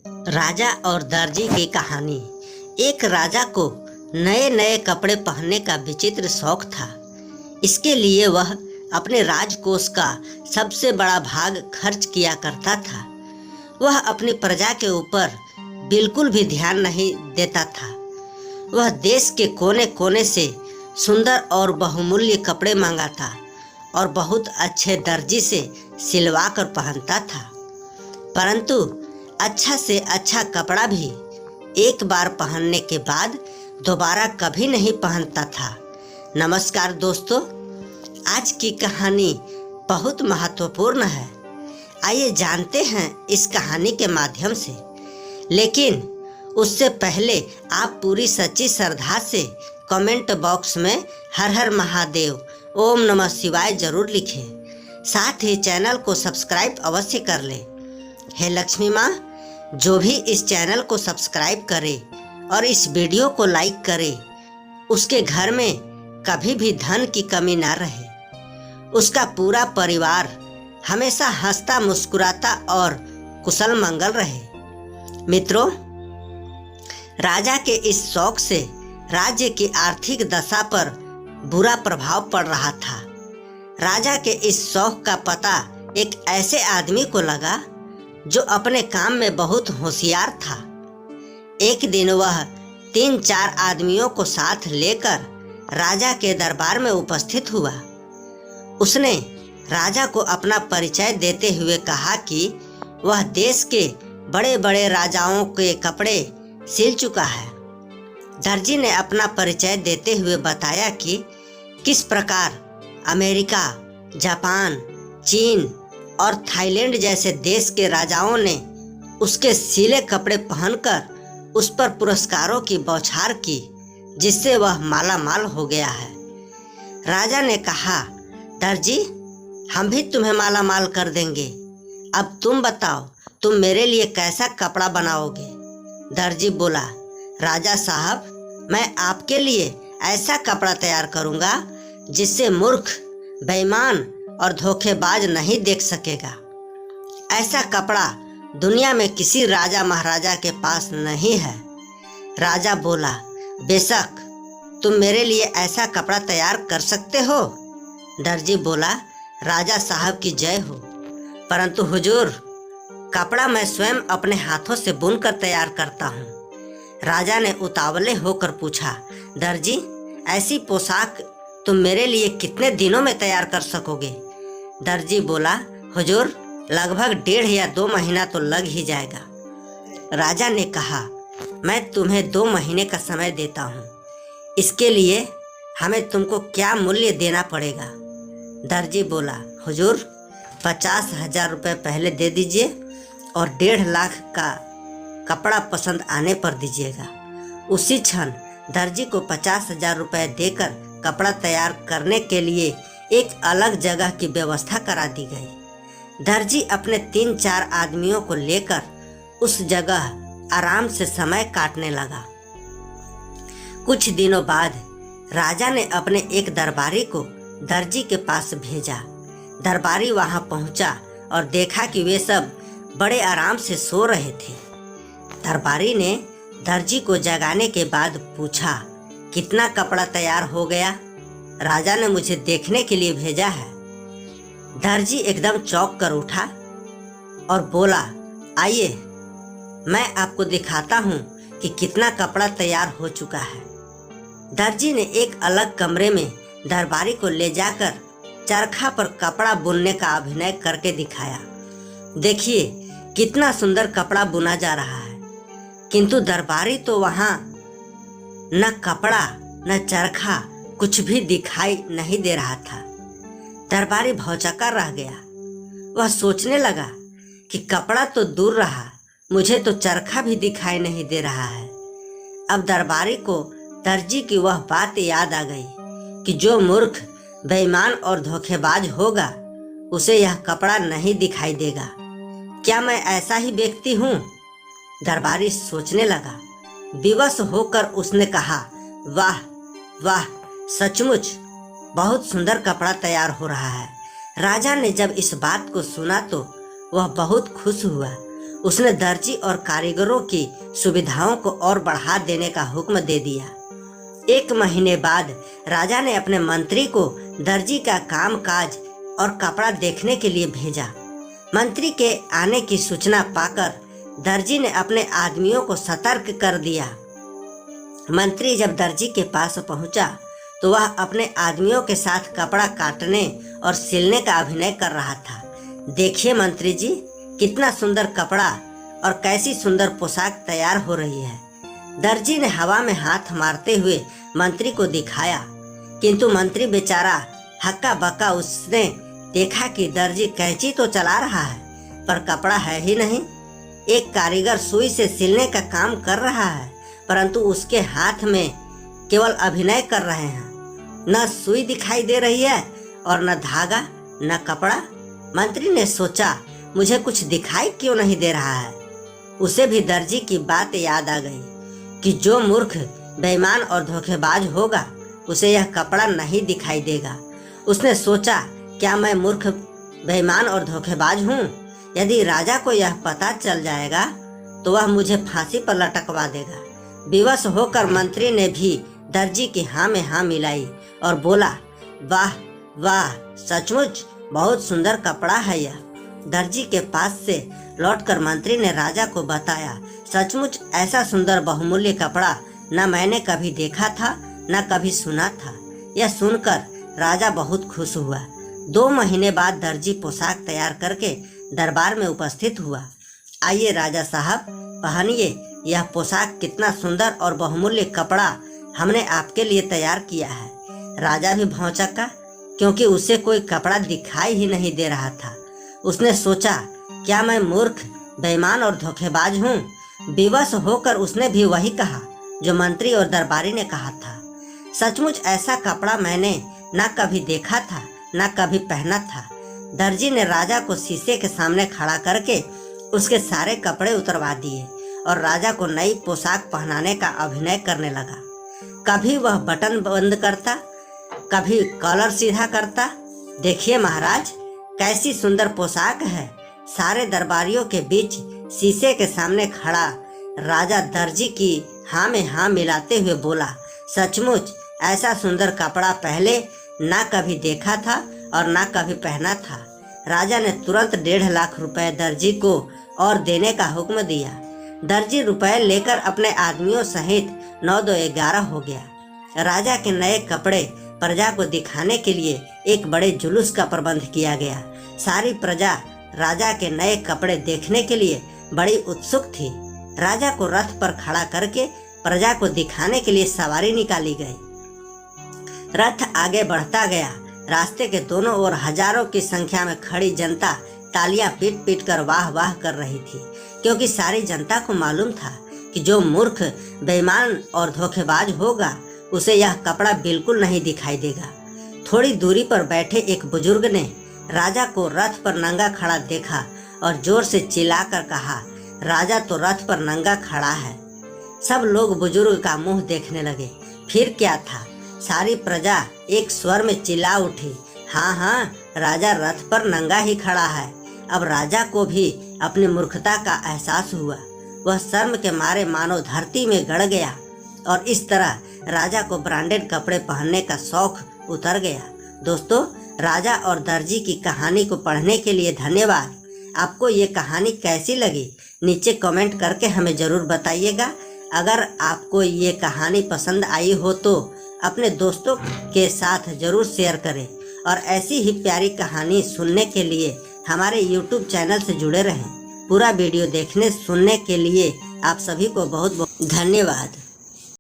राजा और दर्जी की कहानी। एक राजा को नए नए कपड़े पहनने का विचित्र शौक था। इसके लिए वह अपने राजकोष का सबसे बड़ा भाग खर्च किया करता था। वह अपनी प्रजा के ऊपर बिल्कुल भी ध्यान नहीं देता था। वह देश के कोने कोने से सुंदर और बहुमूल्य कपड़े मंगाता और बहुत अच्छे दर्जी से सिलवा कर पहनता था। परंतु अच्छा से अच्छा कपड़ा भी एक बार पहनने के बाद दोबारा कभी नहीं पहनता था। नमस्कार दोस्तों, आज की कहानी बहुत महत्वपूर्ण है। आइए जानते हैं इस कहानी के माध्यम से। लेकिन उससे पहले आप पूरी सच्ची श्रद्धा से कमेंट बॉक्स में हर हर महादेव, ओम नमः शिवाय जरूर लिखें। साथ ही चैनल को सब्सक्राइब अवश्य कर लें। हे लक्ष्मी माँ, जो भी इस चैनल को सब्सक्राइब करे और इस वीडियो को लाइक करे, उसके घर में कभी भी धन की कमी ना रहे। उसका पूरा परिवार हमेशा हंसता मुस्कुराता और कुशल मंगल रहे। मित्रों, राजा के इस शौक से राज्य की आर्थिक दशा पर बुरा प्रभाव पड़ रहा था। राजा के इस शौक का पता एक ऐसे आदमी को लगा जो अपने काम में बहुत होशियार था। एक दिन वह 3-4 आदमियों को साथ लेकर राजा के दरबार में उपस्थित हुआ। उसने राजा को अपना परिचय देते हुए कहा कि वह देश के बड़े बड़े राजाओं के कपड़े सिल चुका है। दर्जी ने अपना परिचय देते हुए बताया कि किस प्रकार अमेरिका, जापान, चीन और थाईलैंड जैसे देश के राजाओं ने उसके सिले कपड़े पहनकर उस पर पुरस्कारों की बौछार की, जिससे वह माला माल हो गया है। राजा ने कहा, दर्जी, हम भी तुम्हें माला माल कर देंगे। अब तुम बताओ, तुम मेरे लिए कैसा कपड़ा बनाओगे? दर्जी बोला, राजा साहब, मैं आपके लिए ऐसा कपड़ा तैयार करूँगा जिससे मूर्ख, बेईमान और धोखेबाज नहीं देख सकेगा। ऐसा कपड़ा दुनिया में किसी राजा महाराजा के पास नहीं है। राजा बोला, बेशक, तुम मेरे लिए ऐसा कपड़ा तैयार कर सकते हो। दर्जी बोला, राजा साहब की जय हो, परंतु हुजूर, कपड़ा मैं स्वयं अपने हाथों से बुनकर तैयार करता हूँ। राजा ने उतावले होकर पूछा, दर्जी, ऐसी पोशाक तुम मेरे लिए कितने दिनों में तैयार कर सकोगे? दर्जी बोला, हुजूर, लगभग 1.5 या 2 महीना तो लग ही जाएगा। राजा ने कहा, मैं तुम्हें 2 महीने का समय देता हूँ। इसके लिए हमें तुमको क्या मूल्य देना पड़ेगा? दर्जी बोला, हुजूर, 50,000 रुपये पहले दे दीजिए और 1.5 लाख का कपड़ा पसंद आने पर दीजिएगा। उसी क्षण दर्जी को 50,000 रुपये देकर कपड़ा तैयार करने के लिए एक अलग जगह की व्यवस्था करा दी गई। दर्जी अपने 3-4 आदमियों को लेकर उस जगह आराम से समय काटने लगा। कुछ दिनों बाद राजा ने अपने एक दरबारी को दर्जी के पास भेजा। दरबारी वहां पहुंचा और देखा कि वे सब बड़े आराम से सो रहे थे। दरबारी ने दर्जी को जगाने के बाद पूछा, कितना कपड़ा तैयार हो गया? राजा ने मुझे देखने के लिए भेजा है। दर्जी एकदम चौंक कर उठा और बोला, आइए, मैं आपको दिखाता हूँ कि कितना कपड़ा तैयार हो चुका है। दर्जी ने एक अलग कमरे में दरबारी को ले जाकर चरखा पर कपड़ा बुनने का अभिनय करके दिखाया। देखिए, कितना सुंदर कपड़ा बुना जा रहा है। किंतु दरबारी तो वहाँ न कपड़ा न चरखा कुछ भी दिखाई नहीं दे रहा था। दरबारी भौचक्का रह गया। वह सोचने लगा कि कपड़ा तो दूर रहा, मुझे तो चरखा भी दिखाई नहीं दे रहा है। अब दरबारी को दर्जी की वह बात याद आ गई कि जो मूर्ख, बेईमान और धोखेबाज होगा, उसे यह कपड़ा नहीं दिखाई देगा। क्या मैं ऐसा ही व्यक्ति हूँ? दरबारी सोचने लगा। विवश होकर उसने कहा, वाह वाह, सचमुच बहुत सुंदर कपड़ा तैयार हो रहा है। राजा ने जब इस बात को सुना तो वह बहुत खुश हुआ। उसने दर्जी और कारीगरों की सुविधाओं को और बढ़ा देने का हुक्म दे दिया। 1 महीने बाद राजा ने अपने मंत्री को दर्जी का काम काज और कपड़ा देखने के लिए भेजा। मंत्री के आने की सूचना पाकर दर्जी ने अपने आदमियों को सतर्क कर दिया। मंत्री जब दर्जी के पास पहुंचा तो वह अपने आदमियों के साथ कपड़ा काटने और सिलने का अभिनय कर रहा था। देखिए मंत्री जी, कितना सुंदर कपड़ा और कैसी सुंदर पोशाक तैयार हो रही है। दर्जी ने हवा में हाथ मारते हुए मंत्री को दिखाया, किंतु मंत्री बेचारा हक्का बक्का। उसने देखा कि दर्जी कैंची तो चला रहा है पर कपड़ा है ही नहीं। एक कारीगर सुई से सिलने का काम कर रहा है, परंतु उसके हाथ में केवल अभिनय कर रहे हैं। न सुई दिखाई दे रही है और न धागा न कपड़ा। मंत्री ने सोचा, मुझे कुछ दिखाई क्यों नहीं दे रहा है। उसे भी दर्जी की बात याद आ गई कि जो मूर्ख बेईमान और धोखेबाज होगा उसे यह कपड़ा नहीं दिखाई देगा। उसने सोचा, क्या मैं मूर्ख बेईमान और धोखेबाज हूँ? यदि राजा को यह पता चल जाएगा तो वह मुझे फांसी पर लटकवा देगा। विवश होकर मंत्री ने भी दर्जी की हाँ में हाँ मिलाई और बोला, वाह वाह, सचमुच बहुत सुंदर कपड़ा है यह। दर्जी के पास से लौटकर मंत्री ने राजा को बताया, सचमुच ऐसा सुंदर बहुमूल्य कपड़ा न मैंने कभी देखा था न कभी सुना था। यह सुनकर राजा बहुत खुश हुआ। 2 महीने बाद दर्जी पोशाक तैयार करके दरबार में उपस्थित हुआ। आइए राजा साहब, पहनिए यह पोशाक, कितना सुंदर और बहुमूल्य कपड़ा हमने आपके लिए तैयार किया है। राजा भी भौंचक्का, क्योंकि उसे कोई कपड़ा दिखाई ही नहीं दे रहा था। उसने सोचा, क्या मैं मूर्ख बेईमान और धोखेबाज हूँ? विवश होकर उसने भी वही कहा जो मंत्री और दरबारी ने कहा था। सचमुच ऐसा कपड़ा मैंने न कभी देखा था न कभी पहना था। दर्जी ने राजा को शीशे के सामने खड़ा करके उसके सारे कपड़े उतरवा दिए और राजा को नई पोशाक पहनाने का अभिनय करने लगा। कभी वह बटन बंद करता, कभी कॉलर सीधा करता। देखिए महाराज, कैसी सुंदर पोशाक है। सारे दरबारियों के बीच शीशे के सामने खड़ा राजा दर्जी की हाँ में हाँ मिलाते हुए बोला, सचमुच ऐसा सुंदर कपड़ा पहले ना कभी देखा था और ना कभी पहना था। राजा ने तुरंत 1.5 लाख रुपए दर्जी को और देने का हुक्म दिया। दर्जी रुपए लेकर अपने आदमियों सहित 9-2-11 हो गया। राजा के नए कपड़े प्रजा को दिखाने के लिए एक बड़े जुलूस का प्रबंध किया गया। सारी प्रजा राजा के नए कपड़े देखने के लिए बड़ी उत्सुक थी। राजा को रथ पर खड़ा करके प्रजा को दिखाने के लिए सवारी निकाली गई। रथ आगे बढ़ता गया। रास्ते के दोनों ओर हजारों की संख्या में खड़ी जनता तालियां पीट पीट कर वाह वाह कर रही थी, क्योंकि सारी जनता को मालूम था कि जो मूर्ख बेईमान और धोखेबाज होगा उसे यह कपड़ा बिल्कुल नहीं दिखाई देगा। थोड़ी दूरी पर बैठे एक बुजुर्ग ने राजा को रथ पर नंगा खड़ा देखा और जोर से चिल्लाकर कहा, राजा तो रथ पर नंगा खड़ा है। सब लोग बुजुर्ग का मुंह देखने लगे। फिर क्या था, सारी प्रजा एक स्वर में चिल्ला उठी, हाँ हाँ, राजा रथ पर नंगा ही खड़ा है। अब राजा को भी अपनी मूर्खता का एहसास हुआ। वह शर्म के मारे मानो धरती में गड़ गया और इस तरह राजा को ब्रांडेड कपड़े पहनने का शौक उतर गया। दोस्तों, राजा और दर्जी की कहानी को पढ़ने के लिए धन्यवाद। आपको ये कहानी कैसी लगी नीचे कमेंट करके हमें ज़रूर बताइएगा। अगर आपको ये कहानी पसंद आई हो तो अपने दोस्तों के साथ ज़रूर शेयर करें और ऐसी ही प्यारी कहानी सुनने के लिए हमारे YouTube चैनल से जुड़े रहें। पूरा वीडियो देखने सुनने के लिए आप सभी को बहुत बहुत धन्यवाद।